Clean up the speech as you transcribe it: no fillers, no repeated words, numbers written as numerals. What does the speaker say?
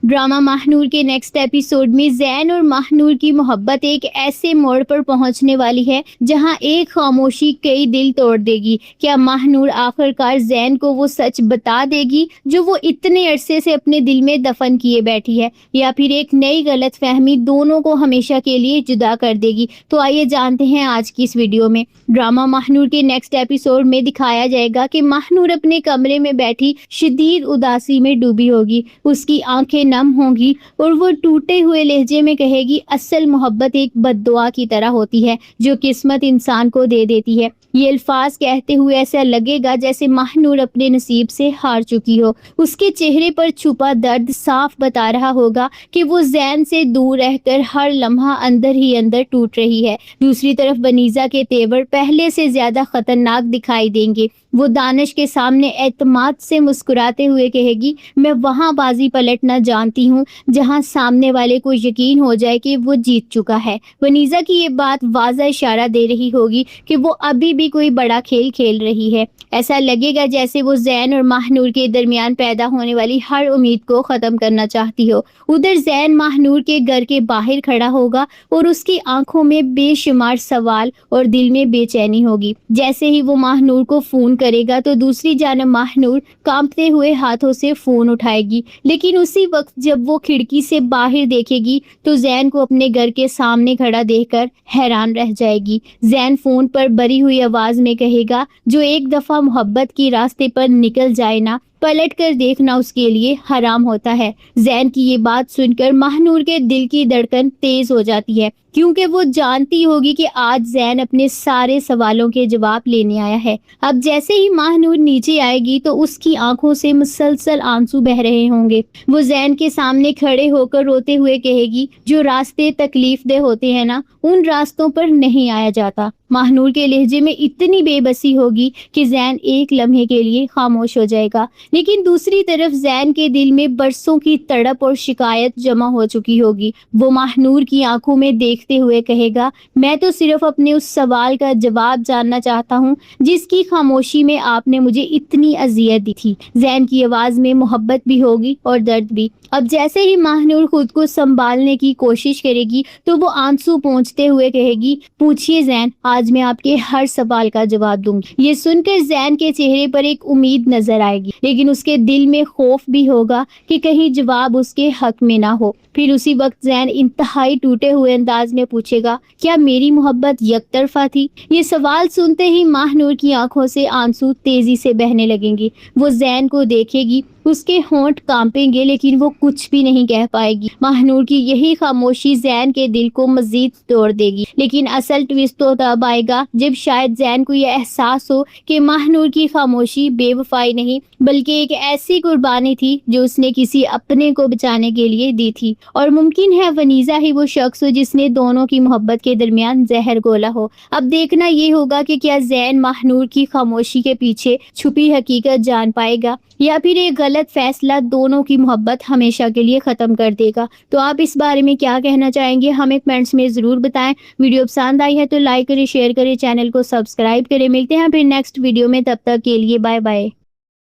Drama Mahnoor के next episode में जैन और महानूर की मोहब्बत एक ऐसे मोड़ पर पहुंचने वाली है जहां एक खामोशी कई दिल तोड़ देगी। क्या महानूर आखिरकार जैन को वो सच बता देगी जो वो इतने अरसे से अपने दिल में दफन किए बैठी है, या फिर एक नई गलतफहमी दोनों को हमेशा के लिए जुदा कर देगी? तो आइए जानते हैं आज की इस वीडियो में। ड्रामा महानूर के नेक्स्ट एपिसोड में दिखाया जाएगा कि महानूर अपने कमरे में बैठी शदीद उदासी में डूबी होगी। उसकी आंखें नम होंगी और वो टूटे हुए लहजे में कहेगी, असल मोहब्बत एक बद्दुआ की तरह होती है जो किस्मत इंसान को दे देती है। ये अल्फाज कहते हुए ऐसा लगेगा जैसे महानूर अपने नसीब से हार चुकी हो। उसके चेहरे पर छुपा दर्द साफ बता रहा होगा कि वो जैन से दूर रहकर हर लम्हा अंदर ही अंदर टूट रही है। दूसरी तरफ बनीजा के तेवर पहले से ज्यादा खतरनाक दिखाई देंगे। वो दानिश के सामने एतमाद से मुस्कुराते हुए कहेगी, मैं वहां बाजी पलटना जानती हूँ जहां सामने वाले को यकीन हो जाए कि वो जीत चुका है। बनीजा की ये बात वाज़ा इशारा दे रही होगी कि वो अभी भी कोई बड़ा खेल खेल रही है। ऐसा लगेगा जैसे वो जैन और महानूर के दरमियान पैदा होने वाली हर उम्मीद को ख़त्म करना चाहती हो। उधर जैन महानूर के घर के बाहर खड़ा होगा और उसकी आंखों में बेशुमार सवाल और दिल में बेचैनी होगी। जैसे ही वो महानूर को फ़ोन करेगा तो दूसरी जानब महानूर कांपते हुए हाथों से फोन उठाएगी, लेकिन उसी वक्त जब वो खिड़की से बाहर देखेगी तो जैन को अपने घर के सामने खड़ा देखकर हैरान रह जाएगी। जैन फोन पर भरी हुई आवाज में कहेगा, जो एक दफा मोहब्बत की रास्ते पर निकल जाए ना, पलट कर देखना उसके लिए हराम होता है। जैन की ये बात सुनकर महानूर के दिल की धड़कन तेज हो जाती है, क्योंकि वो जानती होगी कि आज जैन अपने सारे सवालों के जवाब लेने आया है। अब जैसे ही महानूर नीचे आएगी तो उसकी आंखों से मुसलसल आंसू बह रहे होंगे। वो जैन के सामने खड़े होकर रोते हुए कहेगी, जो रास्ते तकलीफ दे होते हैं ना, उन रास्तों पर नहीं आया जाता। महानूर के लहजे में इतनी बेबसी होगी कि जैन एक लम्हे के लिए खामोश हो जाएगा, लेकिन दूसरी तरफ जैन के दिल में बरसों की तड़प और शिकायत जमा हो चुकी होगी। वो महानूर की आंखों में देखते हुए कहेगा, मैं तो सिर्फ अपने उस सवाल का जवाब जानना चाहता हूँ जिसकी खामोशी में आपने मुझे इतनी अजियत दी थी। जैन की आवाज में मोहब्बत भी होगी और दर्द भी। अब जैसे ही महानूर खुद को संभालने की कोशिश करेगी तो वो आंसू पोंछते हुए कहेगी, पूछिए जैन, आज मैं आपके हर सवाल का जवाब दूंगी। ये सुनकर जैन के चेहरे पर एक उम्मीद नजर आएगी, लेकिन उसके दिल में खौफ भी होगा कि कहीं जवाब उसके हक में ना हो। फिर उसी वक्त जैन इंतहाई टूटे हुए अंदाज में पूछेगा, क्या मेरी मोहब्बत यकतरफा थी? ये सवाल सुनते ही महानूर की आंखों से आंसू तेजी से बहने लगेंगे। वो जैन को देखेगी, उसके होंठ कांपेंगे, लेकिन वो कुछ भी नहीं कह पाएगी। महानूर की यही खामोशी जैन के दिल को मजीद तोड़ देगी। लेकिन असल ट्विस्ट तो तब आएगा जब शायद जैन को यह एहसास हो कि महानूर की खामोशी बेवफाई नहीं बल्कि एक ऐसी कुर्बानी थी जो उसने किसी अपने को बचाने के लिए दी थी, और मुमकिन है वनीजा ही वो शख्स हो जिसने दोनों की मोहब्बत के दरमियान जहर घोला हो। अब देखना ये होगा कि क्या जैन महानूर की खामोशी के पीछे छुपी हकीकत जान पाएगा, या फिर एक गलत फैसला दोनों की मोहब्बत हमेशा के लिए खत्म कर देगा। तो आप इस बारे में क्या कहना चाहेंगे, हमें कमेंट्स में जरूर बताएं। वीडियो पसंद आई है तो लाइक करें, शेयर करें, चैनल को सब्सक्राइब करें। मिलते हैं फिर नेक्स्ट वीडियो में, तब तक के लिए बाय बाय।